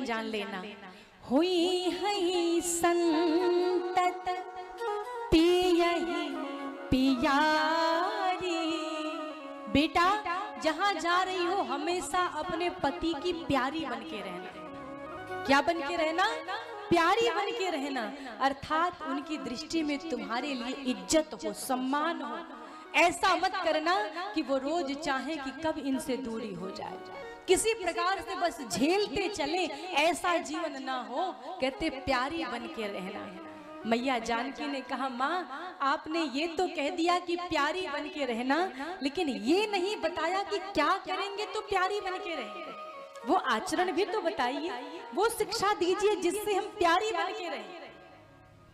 जान लेना। हुई है संतत पियहि पियारी। बेटा जहां जा रही हो हमेशा अपने पति की प्यारी बन के रहना। क्या बन के रहना? प्यारी बन के रहना, अर्थात उनकी दृष्टि में तुम्हारे लिए इज्जत हो, सम्मान हो। ऐसा मत करना कि वो रोज चाहे कि कब इनसे दूरी हो जाए, किसी प्रकार से बस झेलते चले, ऐसा जीवन ना हो। कहते प्यारी बन के रहना। मैया जानकी ने कहा माँ आपने ये तो कह दिया कि प्यारी बन के रहना, लेकिन ये नहीं बताया कि क्या करेंगे तो प्यारी बन के रहेंगे। वो आचरण भी तो बताइए, वो शिक्षा दीजिए जिससे हम प्यारी बन के रहें।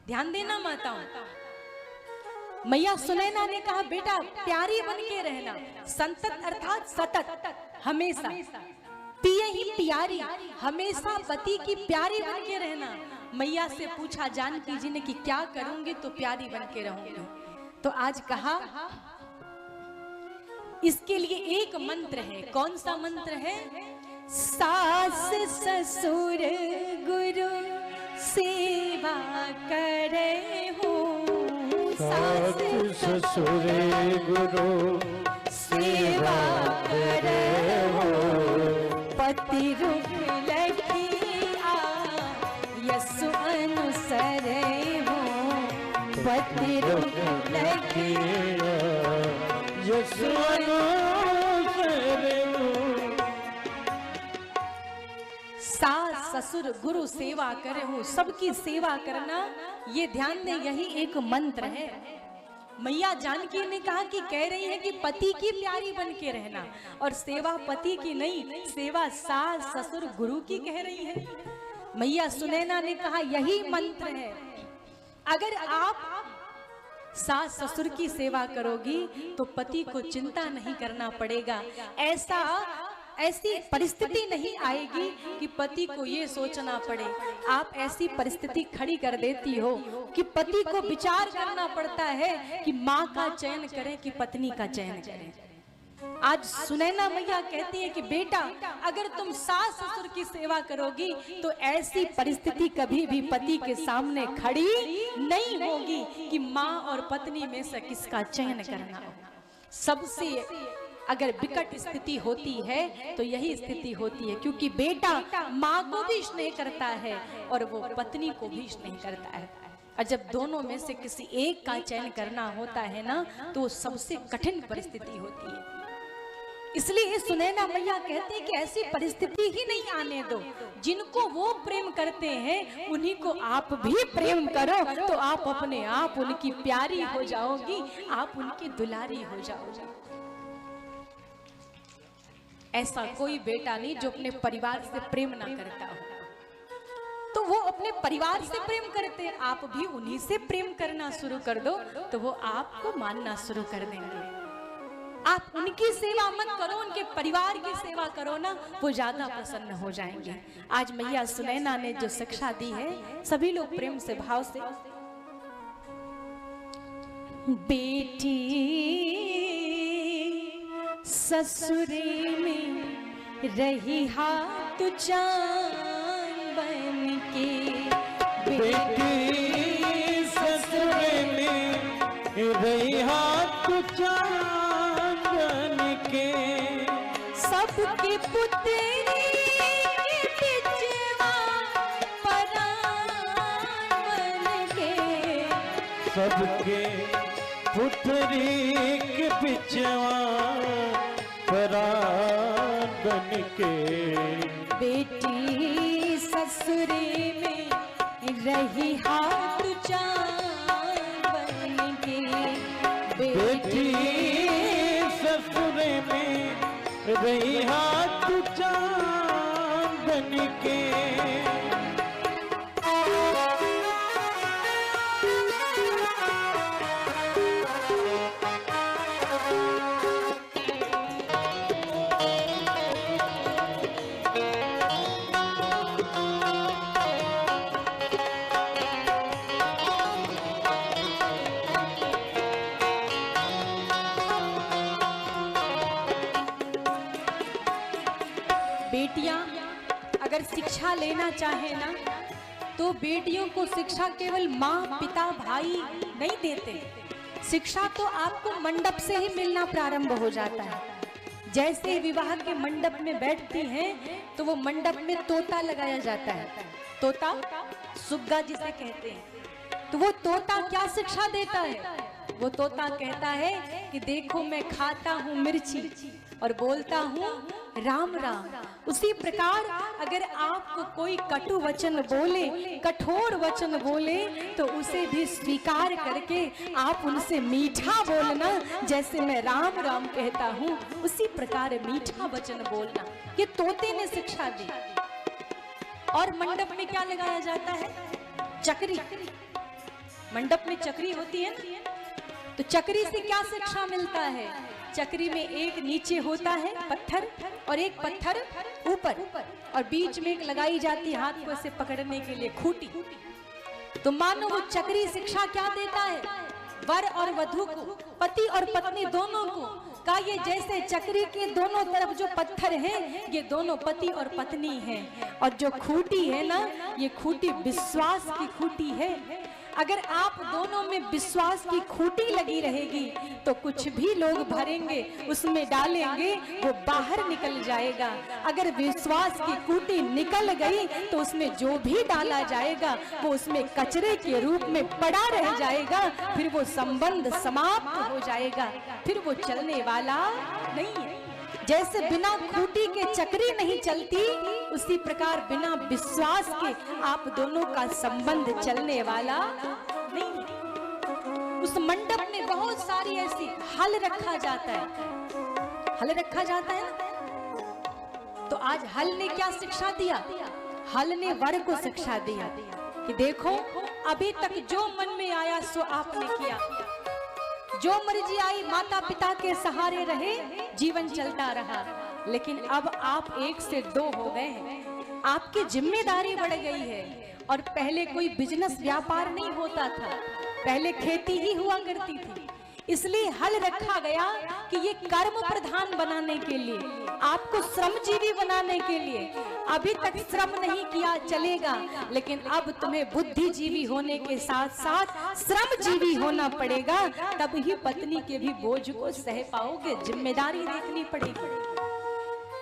ध्यान देना माताओं। मैया सुनैना ने कहा बेटा प्यारी बन के रहना, संतत अर्थात सतत, हमेशा। पियहि पियारी, हमेशा पति की प्यारी बन के रहना। मैया से पूछा जानकी जी ने कि क्या करूंगी तो प्यारी बन के रहूंगी। तो आज कहा इसके लिए एक मंत्र है। कौन सा मंत्र है? सास ससुर गुरु सेवा करे हो। सास ससुर गुरु सेवा करे हो। पति रूप लखिया यसु अनुसरे हो। पति रूप लखिया यसु अनुसरे हो। सास ससुर गुरु सेवा करे हो, सबकी सेवा करना, ये ध्यान दे, यही एक मंत्र है। मैया जानकी ने कहा कि कह रही है कि पति की प्यारी बन के रहना, और सेवा पति की नहीं, सेवा सास ससुर गुरु की कह रही है। मैया सुनैना ने कहा यही मंत्र है। अगर आप सास ससुर की सेवा करोगी तो पति को चिंता नहीं करना पड़ेगा। ऐसी परिस्थिति नहीं आएगी कि पति को ये सोचना पड़े। आप ऐसी परिस्थिति खड़ी कर देती हो कि पति को विचार करना पड़ता है कि माँ का चयन करें कि पत्नी का चयन करें। आज सुनैना मैया कहती है कि बेटा अगर तुम सास ससुर की सेवा करोगी तो ऐसी परिस्थिति कभी भी पति के सामने खड़ी नहीं होगी कि माँ और पत्नी में से किसका चयन करना हो। सबसे अगर विकट स्थिति होती है तो यही स्थिति होती है, क्योंकि बेटा माँ को भी स्नेह करता है और वो पत्नी को भी स्नेह करता है। और जब दोनों में से किसी एक का चयन करना होता है ना, तो सबसे कठिन परिस्थिति होती है। इसलिए सुनैना मैया कहते हैं कि ऐसी परिस्थिति ही नहीं आने दो। जिनको वो प्रेम करते हैं उन्हीं को आप भी प्रेम करो, तो आप अपने आप उनकी प्यारी हो जाओगी, आप उनकी दुलारी हो जाओगी। ऐसा कोई बेटा नहीं जो अपने परिवार से प्रेम ना करता हो। तो वो अपने परिवार से प्रेम करते हैं, आप भी उन्हीं से प्रेम करना शुरू कर दो तो वो आपको मानना शुरू कर देंगे। आप उनकी सेवा मत करो, उनके परिवार की सेवा करो ना, वो ज्यादा प्रसन्न हो जाएंगे। आज मैया सुनैना ने जो शिक्षा दी है, सभी लोग प्रेम से भाव से। बेटी ससुरे में रही हाथ चांद बन के। बेटी ससुरे में रही हाथ चांद बन के। सबके पुत्री के बिचवा परान बन के। सबके पुत्री के बिचवा परान बन के। बेटी ससुरे में रही हाथ चांद बन के। बेटी ससुरे में रही हाथ चांद बन के। शिक्षा लेना चाहे ना तो बेटियों को शिक्षा केवल माँ पिता भाई नहीं देते। शिक्षा तो आपको मंडप से ही मिलना प्रारंभ हो जाता है। जैसे विवाह के मंडप में बैठती हैं तो वो मंडप में तोता लगाया जाता है, तोता सुग्गा जिसे कहते हैं। तो वो तोता क्या शिक्षा देता है? वो तोता कहता है कि देखो मैं खाता हूँ मिर्ची और बोलता हूँ राम राम। उसी प्रकार अगर आपको कोई कटु वचन बोले, कठोर वचन बोले, तो उसे भी स्वीकार करके आप उनसे मीठा बोलना। जैसे मैं राम राम कहता हूँ उसी प्रकार मीठा वचन बोलना। ये तोते ने शिक्षा दी। और मंडप में क्या लगाया जाता है? चक्री। मंडप में चक्री होती है ना, तो चक्री से क्या शिक्षा मिलता है? चक्री में एक नीचे होता है पत्थर और एक पत्थर ऊपर, और बीच में एक लगाई जाती है हाथ को ऐसे पकड़ने के लिए खूंटी। तो मानो वो चक्री शिक्षा क्या देता है? वर और वधू को, पति और पत्नी दोनों को का ये जैसे चक्री के दोनों तरफ जो पत्थर हैं ये दोनों पति और पत्नी हैं, और जो खूंटी है ना ये खूंटी विश्वास की खूंटी है। अगर आप दोनों में विश्वास की खूंटी लगी रहेगी तो कुछ भी लोग भरेंगे उसमें डालेंगे वो बाहर निकल जाएगा। अगर विश्वास की खूंटी निकल गई तो उसमें जो भी डाला जाएगा वो उसमें कचरे के रूप में पड़ा रह जाएगा, फिर वो संबंध समाप्त हो जाएगा, फिर वो चलने वाला नहीं है। जैसे बिना खूंटी के चक्री नहीं चलती, उसी प्रकार बिना विश्वास के आप दोनों का संबंध चलने वाला नहीं। उस मंडप में बहुत सारी ऐसी हल रखा जाता है, हल रखा जाता है ना। तो आज हल ने क्या शिक्षा दिया? हल ने वर को शिक्षा दिया कि देखो अभी तक जो मन में आया सो आपने किया, जो मर्जी आई माता पिता के सहारे रहे, जीवन चलता रहा। लेकिन अब आप 1 से 2 हो गए हैं, आपकी जिम्मेदारी बढ़ गई है। और पहले कोई बिजनेस व्यापार नहीं होता था, पहले खेती ही हुआ करती थी। इसलिए हल रखा गया कि ये कर्म प्रधान बनाने के लिए, आपको श्रमजीवी बनाने के लिए। अभी तक श्रम नहीं किया चलेगा, लेकिन अब तुम्हें बुद्धिजीवी होने के साथ साथ श्रमजीवी होना पड़ेगा, तब ही पत्नी के भी बोझ को सह पाओगे, जिम्मेदारी देखनी पड़ेगी।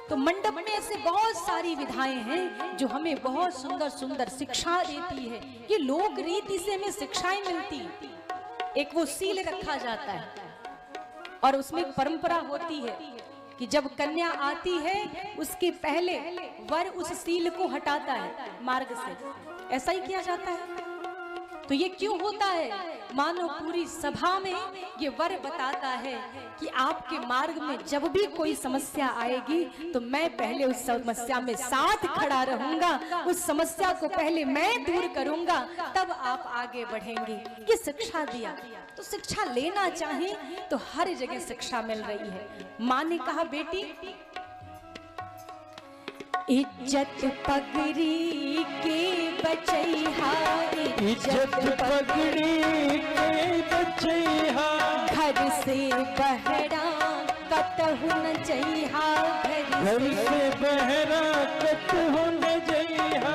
तो मंडप में ऐसे बहुत सारी विधाएं हैं जो हमें बहुत सुंदर सुंदर शिक्षा देती है। ये लोक रीति से हमें शिक्षाएं मिलती। एक वो सील रखा जाता है और उसमें एक परंपरा होती है कि जब कन्या आती है उसके पहले वर उस सील को हटाता है मार्ग से। ऐसा ही किया जाता है। तो ये क्यों होता है? मानो पूरी सभा में ये वर बताता है कि आपके मार्ग में जब भी कोई समस्या आएगी तो मैं पहले उस समस्या में साथ खड़ा रहूंगा, उस समस्या को पहले मैं दूर करूंगा, तब आप आगे बढ़ेंगे। ये शिक्षा दिया। तो शिक्षा लेना चाहे तो हर जगह शिक्षा मिल रही है। माँ ने कहा बेटी इज्जत पगड़ी के बचैहा, इज्जत पगड़ी के बचैहा, घर से बहरा कतहु न जइहा, घर से बहरा कतहु न जइहा।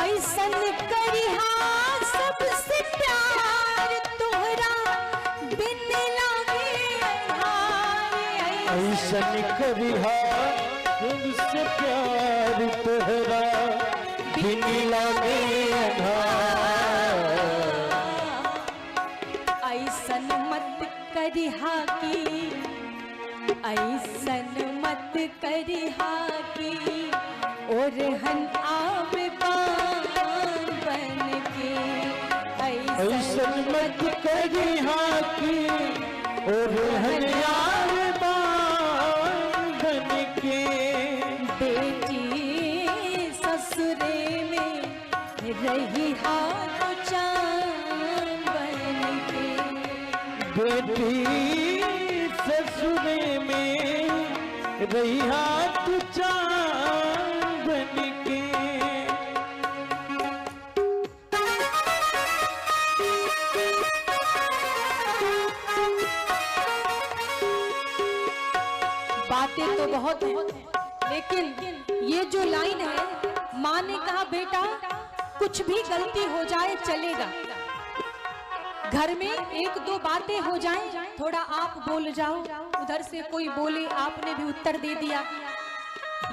ऐसन करिहा सबसे प्यार तोहरा बिन लागे अन्हार, ऐसन करिहा तुमसे प्यार तोहरा बिन लागे अन्हार। ऐसन मत करिहा की, ऐसन मत करिहा की, और हन आवे बान बन के। ऐसन मत करिहा की, और हन आवे बान बन के। बेटी ससुरे में रही हाथ चांद बन के। बेटी ससुरे में रही हाथ चांद बन के। बातें तो बहुत हैं, लेकिन ये जो लाइन है माँ ने बेटा कुछ भी गलती हो जाए चलेगा, घर में एक दो बातें हो जाएं, थोड़ा आप बोल जाओ, उधर से कोई बोले आपने भी उत्तर दे दिया,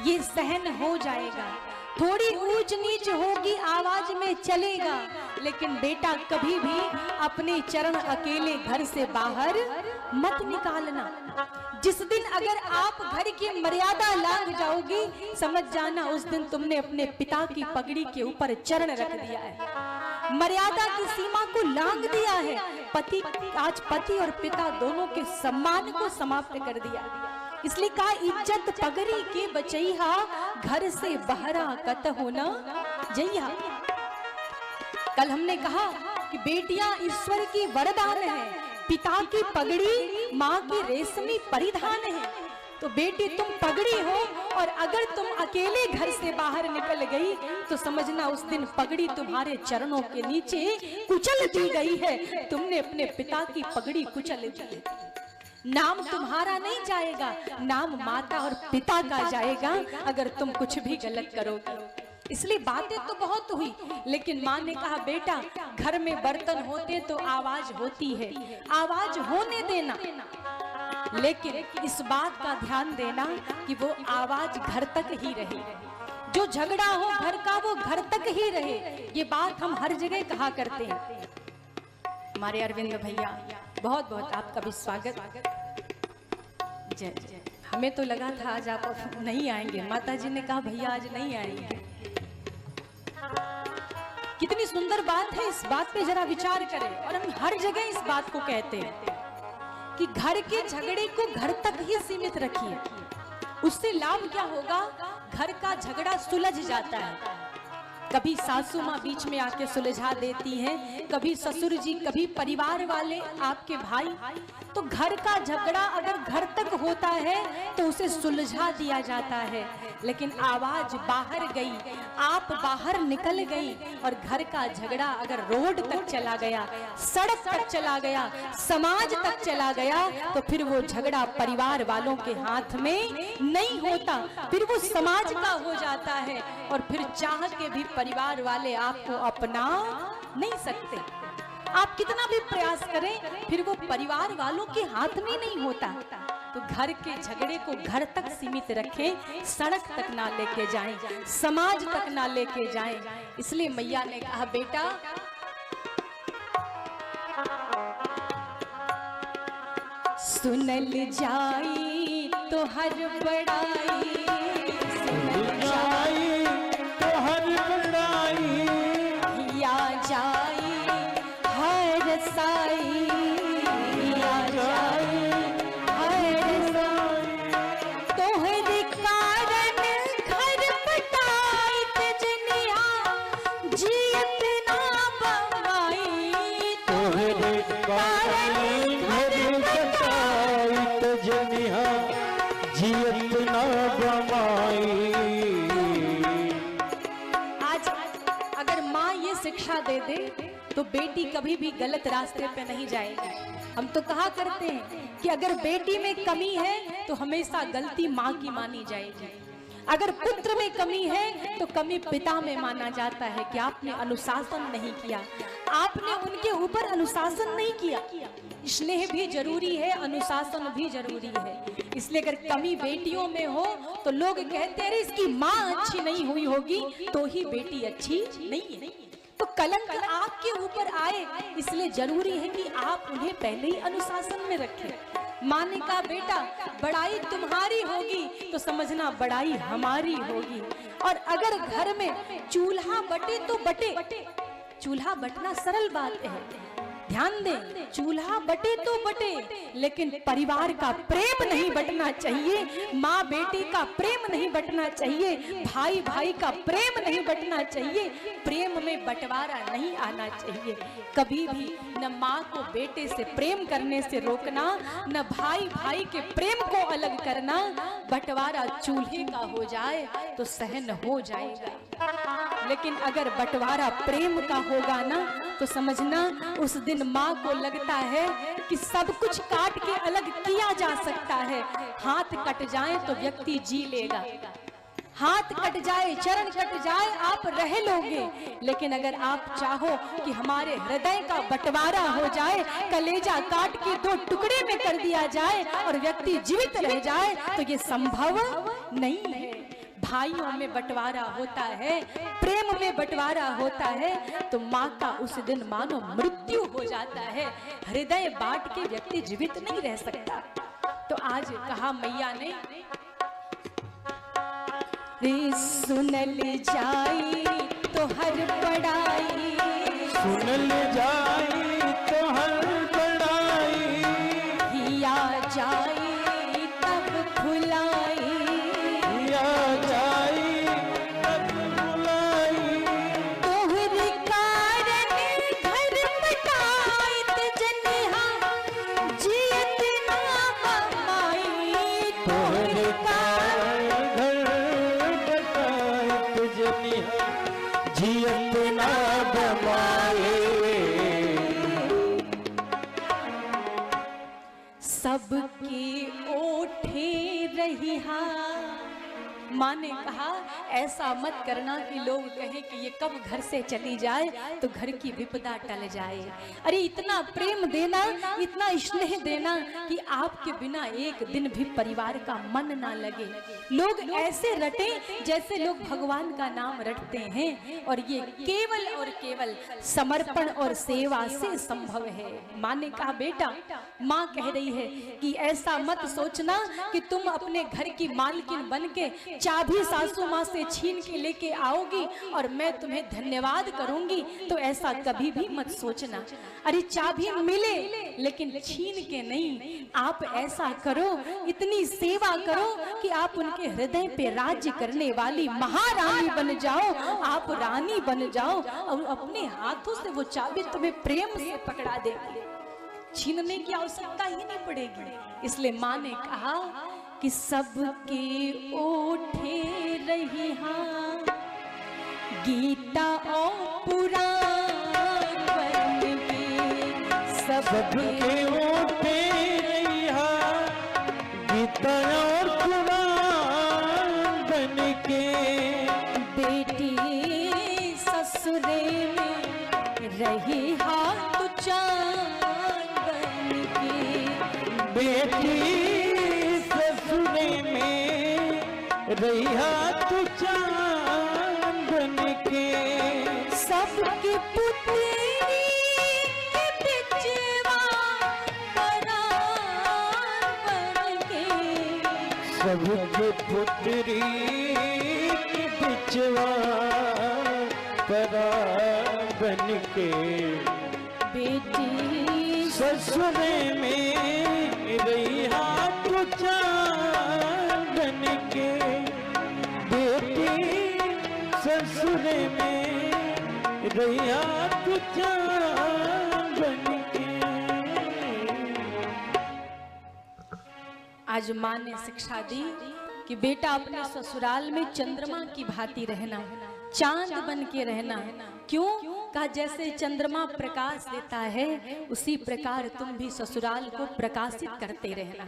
ये सहन हो जाएगा। थोड़ी ऊंच नीच होगी आवाज में चलेगा, लेकिन बेटा कभी भी अपने चरण अकेले घर से बाहर मत निकालना। जिस दिन अगर आप घर की मर्यादा लांघ जाओगी, समझ जाना उस दिन तुमने अपने पिता की पगड़ी के ऊपर चरण रख दिया है, मर्यादा की सीमा को लांघ दिया है। आज पति और पिता दोनों के सम्मान को समाप्त कर दिया। इसलिए कहा इज्जत पगड़ी के बचैहा, घर से बहरा कत होना जइहा। कल हमने कहा कि बेटियां ईश्वर की वरदान है, पिता की पगड़ी माँ की रेशमी परिधान है। तो बेटी तुम पगड़ी हो, और अगर तुम अकेले घर से बाहर निकल गई तो समझना उस दिन पगड़ी तुम्हारे चरणों के नीचे कुचल दी गई है। तुमने अपने पिता की पगड़ी कुचल दी है। नाम तुम्हारा नहीं जाएगा, नाम माता और पिता का जाएगा अगर तुम कुछ भी गलत करोगे। इसलिए बातें तो बहुत हुई, लेकिन माँ ने कहा बेटा घर में बर्तन होते तो आवाज होती है, आवाज होने देना, लेकिन इस बात का ध्यान देना कि वो आवाज घर तक ही रहे। जो झगड़ा हो घर का वो घर तक ही रहे। ये बात हम हर जगह कहा करते हैं। हमारे अरविंद भैया बहुत बहुत आपका भी स्वागत। जय जय। हमें तो लगा था आज आप नहीं आएंगे, माता जी ने कहा भैया आज नहीं आएंगे। कितनी सुंदर बात है, इस बात पे जरा विचार करें। और हम हर जगह इस बात को कहते हैं कि घर के झगड़े को घर तक ही सीमित रखिए। उससे लाभ क्या होगा, घर का झगड़ा सुलझ जाता है। कभी सासू माँ बीच में आके सुलझा देती हैं, कभी ससुर जी, कभी परिवार वाले, आपके भाई। तो घर का झगड़ा अगर घर तक होता है तो उसे सुलझा दिया जाता है। लेकिन आवाज बाहर गई, आप बाहर निकल गई, और घर का झगड़ा अगर रोड तक चला गया, सड़क तक चला गया, समाज तक चला गया, तो फिर वो झगड़ा परिवार वालों के हाथ में नहीं होता, फिर वो समाज का हो जाता है। और फिर चाह के भी परिवार वाले आपको अपना नहीं सकते। आप कितना भी प्रयास करें, फिर वो परिवार वालों के हाथ में नहीं होता। तो घर के झगड़े को घर तक सीमित रखें, सड़क तक ना लेके जाएं, समाज तक ना लेके जाएं। इसलिए मैया ने कहा बेटा सुनल जाई तो हर बड़ाई, सुनल जाई तो हर बड़ाई, या जाई हर साई, या जाई हर साई। तोहरे कारण घर पटाई तजनिया, जियत ना बवाई। तोहरे कारण घर पटाई तजनिया, जियत ना बवाई। आज अगर माँ ये शिक्षा दे दे तो बेटी कभी भी गलत रास्ते पे नहीं जाएगी। हम तो कहा करते हैं कि अगर बेटी में कमी है तो हमेशा गलती माँ की मानी जाएगी। अगर पुत्र में कमी है तो कमी पिता में माना जाता है कि आपने अनुशासन नहीं किया, आपने उनके ऊपर अनुशासन नहीं किया। स्नेह भी जरूरी है, अनुशासन भी जरूरी है। इसलिए अगर कमी बेटियों में हो तो लोग कहते हैं इसकी माँ अच्छी नहीं हुई होगी तो ही बेटी अच्छी नहीं है। तो कलंक आपके ऊपर आए, इसलिए जरूरी है कि आप उन्हें पहले ही अनुशासन में रखें। माँ ने कहा बेटा बड़ाई तुम्हारी होगी तो समझना बड़ाई हमारी होगी। और अगर घर में चूल्हा बटे तो बटे, चूल्हा बटना सरल बात है, ध्यान दें, चूल्हा बटे तो बटे, लेकिन परिवार का प्रेम नहीं बटना चाहिए, माँ बेटी का प्रेम नहीं बटना चाहिए, भाई भाई का प्रेम नहीं बटना चाहिए, प्रेम में बंटवारा नहीं आना चाहिए। कभी भी न माँ को बेटे से प्रेम करने से रोकना, न भाई भाई के प्रेम को अलग करना। बंटवारा चूल्हे का हो जाए तो सहन हो जाएगा, लेकिन अगर बंटवारा प्रेम का होगा ना तो समझना उस दिन माँ को लगता है कि सब कुछ काट के अलग किया जा सकता है। हाथ कट जाए तो व्यक्ति जी लेगा, हाथ कट जाए, चरण कट जाए, आप रह लोगे। लेकिन अगर आप चाहो कि हमारे हृदय का बंटवारा हो जाए, कलेजा काट के 2 टुकड़े में कर दिया जाए और व्यक्ति जीवित रह जाए, तो ये संभव नहीं है। भाइयों में बंटवारा होता है, प्रेम में बंटवारा होता है, तो माँ का उस दिन मानो मृत्यु हो जाता है। हृदय बांट के व्यक्ति जीवित नहीं रह सकता। तो आज कहा मैया ने, सुनल जाई तो हर बड़ाई, सुनल जाई तो हर बड़ाई, हिया जाई तब भुलाई, हिया जाई तब भुलाई, तोहर कारण घर बटाइत जनिहा जियत ना बमाई, तोहरे कारण जियत ना बमाए। सबके ओठे रहिहा। माँ ने कहा ऐसा मत करना कि लोग कहें कि ये कब घर से चली जाए तो घर की विपदा टल जाए। अरे इतना प्रेम देना, इतना स्नेह देना कि आपके बिना एक दिन भी परिवार का मन ना लगे। लोग ऐसे रटे जैसे लोग भगवान का नाम रटते हैं, और ये केवल और केवल समर्पण और सेवा से संभव है। माँ ने कहा बेटा, माँ कह रही है कि ऐसा मत सोचना कि तुम अपने घर की मालकिन बन के चाबी सासू माँ से छीन के लेके आओगी और मैं तुम्हें धन्यवाद करूंगी, तो ऐसा कभी भी मत सोचना। अरे चाबी मिले लेकिन छीन के नहीं। आप ऐसा करो, इतनी सेवा करो कि आप उनके हृदय पे राज्य करने वाली महारानी बन जाओ, आप रानी बन जाओ और अपने हाथों से वो चाबी तुम्हें प्रेम से पकड़ा देगी, छीनने की आवश्यकता ही नहीं पड़ेगी। इसलिए माँ ने कहा कि सबके ओठे रहिहा, गीता और पुराण बन के सबके ओठे रहिहा, गीता और पुराण बन के, बेटी ससुरे में रहिहा तू चांद बन के, बेटी रहिया तू चांद बन के, सबकी पुत्री के बिचवा परान बन के, सबकी पुत्री के बिचवा परान बन के, बेटी ससुरे में रहिया तू चांद बन के, ससुरे में रहिया तू चांद बन के। आज माँ ने शिक्षा दी कि बेटा अपने ससुराल में चंद्रमा की भांति रहना, चांद बन के रहना। क्यों? कहा जैसे चंद्रमा प्रकाश देता है उसी प्रकार तुम भी ससुराल को प्रकाशित करते रहना।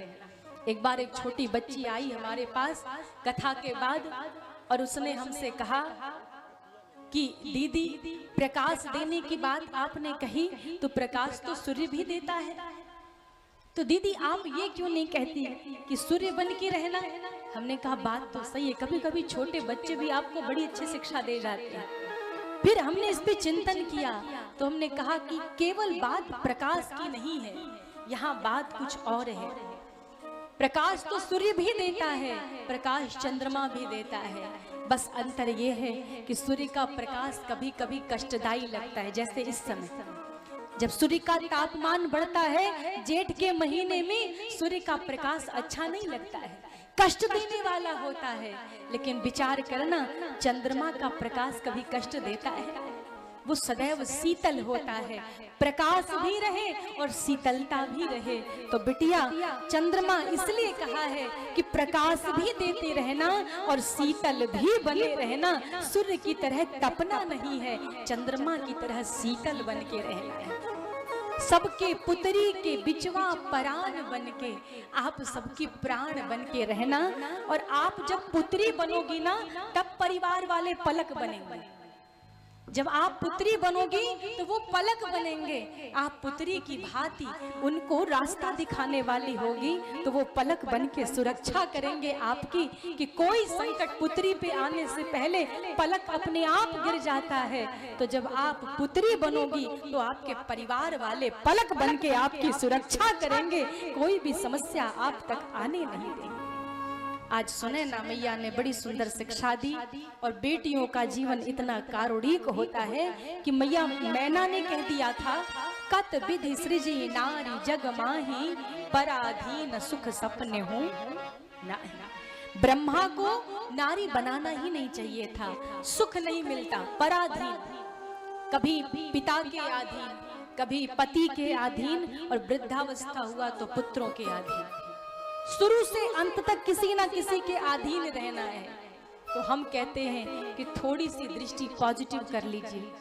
एक बार एक छोटी बच्ची आई हमारे पास कथा के बाद और उसने हमसे कहा कि दीदी प्रकाश देने की बात आपने कही, तो प्रकाश तो सूर्य भी देता है, तो दीदी आप ये क्यों नहीं कहती कि सूर्य बन के रहना। हमने कहा बात तो सही है, कभी कभी छोटे बच्चे भी आपको बड़ी अच्छी शिक्षा दे जाते हैं। फिर हमने इस पे चिंतन किया तो हमने कहा कि केवल बात प्रकाश की नहीं है, यहाँ बात कुछ और है। प्रकाश तो सूर्य भी देता है, प्रकाश चंद्रमा भी देता है, बस अंतर ये है कि सूर्य का प्रकाश कभी कभी कष्टदायी लगता है। जैसे इस समय जब सूर्य का तापमान बढ़ता है, जेठ के महीने में सूर्य का प्रकाश अच्छा नहीं लगता है, कष्ट देने वाला होता है। लेकिन विचार करना, चंद्रमा का प्रकाश कभी कष्ट देता है? वो सदैव शीतल होता है, प्रकाश भी रहे और शीतलता भी रहे। तो बिटिया चंद्रमा इसलिए कहा है कि प्रकाश भी देते रहना और शीतल भी बने रहना। सूर्य की तरह तपना नहीं है, चंद्रमा की तरह शीतल बन के रहना है। सबके पुत्री के बिचवा परान बन के, आप सबकी प्राण बन के रहना। और आप जब पुत्री बनोगी ना, तब परिवार वाले पलक बनेंगे। जब आप पुत्री बनोगी तो वो पलक बनेंगे। आप पुत्री की भांति उनको रास्ता दिखाने वाली होगी, तो वो पलक बन के सुरक्षा करेंगे आपकी, कि कोई संकट पुत्री पे आने से पहले पलक अपने आप गिर जाता है। तो जब आप पुत्री बनोगी तो आपके परिवार वाले पलक बन के आपकी सुरक्षा करेंगे, कोई भी समस्या आप तक आने नहीं देंगे। आज सुनैना मैया ने बड़ी सुंदर शिक्षा दी। और बेटियों का जीवन इतना कारुणिक होता है कि मैया मैना ने कह दिया था, कत विधि सृजी नारी जग माही, पराधीन सुख सपने हूँ नहीं। ब्रह्मा को नारी बनाना ही नहीं चाहिए था, सुख नहीं मिलता, पराधीन, कभी पिता के अधीन, कभी पति के अधीन, और वृद्धावस्था हुआ तो पुत्रों के अधीन। शुरू से अंत तक किसी ना किसी के अधीन रहना है। तो हम कहते हैं कि थोड़ी सी दृष्टि पॉजिटिव कर लीजिए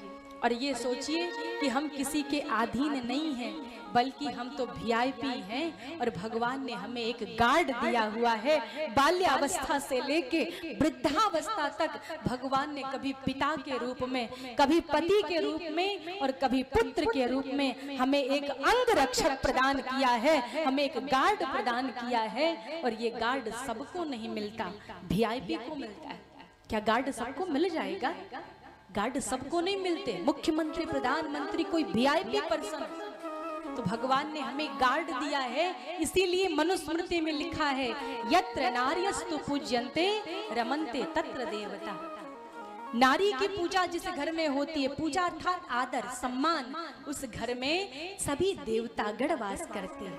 और ये सोचिए कि हम किसी के अधीन नहीं हैं, बल्कि हम तो वीआईपी हैं। और भगवान ने हमें एक गार्ड दिया हुआ है। बाल्यावस्था से लेके वृद्धावस्था तक भगवान ने कभी पिता के रूप में, कभी पति के रूप में, और कभी पुत्र के रूप में हमें एक अंग रक्षक प्रदान किया है, हमें एक गार्ड प्रदान किया है। और ये गार्ड सबको नहीं मिलता, वीआईपी को मिलता है। क्या गार्ड सबको मिल जाएगा? गार्ड सबको नहीं मिलते। मुख्यमंत्री, प्रधानमंत्री, कोई वीआईपी पर्सन। तो भगवान ने हमें गार्ड दिया है। इसीलिए मनुस्मृति में लिखा है, यत्र नार्यस्तु पूज्यन्ते रमन्ते तत्र देवता। नारी की पूजा जिस घर में होती है, पूजा अर्थात आदर सम्मान, उस घर में सभी देवतागण वास करते हैं।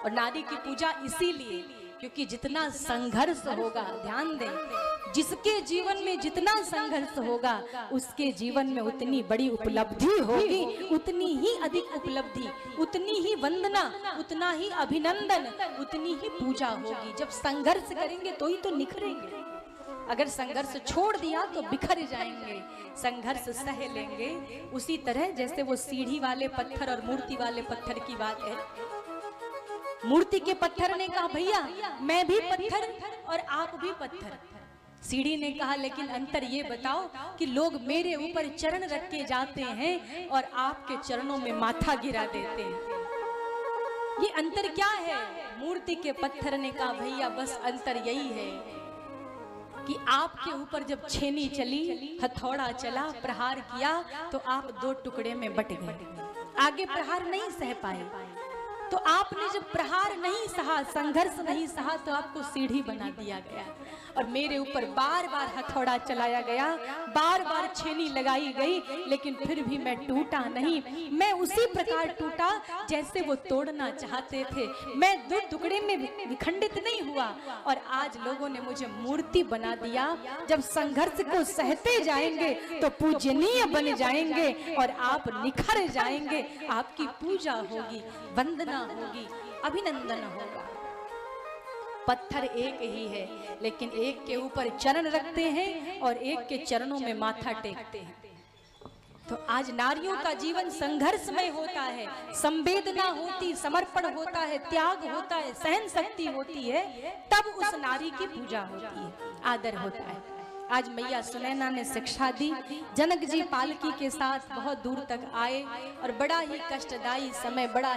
और नारी की पूजा इसीलिए क्योंकि जितना संघर्ष होगा, ध्यान दें, जिसके जीवन में जितना संघर्ष होगा उसके जीवन में उतनी बड़ी उपलब्धि होगी, उतनी ही अधिक उपलब्धि, उतनी ही वंदना, उतना ही अभिनंदन, उतनी ही पूजा होगी। जब संघर्ष करेंगे तो ही तो निखरेंगे। अगर संघर्ष छोड़ दिया तो बिखर जाएंगे। संघर्ष सह लेंगे। उसी तरह जैसे वो सीढ़ी वाले पत्थर और मूर्ति वाले पत्थर की बात है। मूर्ति के पत्थर ने कहा, भैया मैं भी पत्थर और आप भी पत्थर। सीढ़ी ने कहा, लेकिन अंतर ये बताओ कि लोग मेरे ऊपर चरण रख के जाते हैं और आपके चरणों में माथा गिरा देते हैं। ये अंतर क्या है? मूर्ति के पत्थर ने कहा, भैया बस अंतर यही है कि आपके ऊपर जब छेनी चली, हथौड़ा चला, प्रहार किया तो आप दो टुकड़े में बट गए, आगे प्रहार नहीं सह पाए। तो आपने जब प्रहार नहीं सहा, संघर्ष नहीं सहा, तो आपको सीढ़ी बना दिया गया। और मेरे ऊपर बार बार हथौड़ा चलाया गया, बार बार छेनी लगाई गई, लेकिन फिर भी मैं टूटा नहीं। मैं उसी प्रकार टूटा जैसे वो तोड़ना चाहते थे। मैं दो टुकड़े में विखंडित नहीं हुआ। और आज लोगों ने मुझे मूर्ति बना दिया। जब संघर्ष को सहते जाएंगे तो पूजनीय बन जाएंगे और आप निखर जाएंगे। आपकी पूजा होगी, वंदना होगी, अभिनंदन होगा। पत्थर एक ही है, लेकिन एक के ऊपर चरण रखते हैं और एक के चरणों में माथा टेकते हैं। तो आज नारियों का जीवन संघर्षमय होता है, संवेदना होती, समर्पण होता है, त्याग होता है, सहन शक्ति होती है, तब उस नारी की पूजा होती है, आदर होता है। आज मैया सुनैना ने शिक्षा दी। जनक जी पालकी के साथ बहुत दूर तक आए और बड़ा ही कष्टदायी समय, बड़ा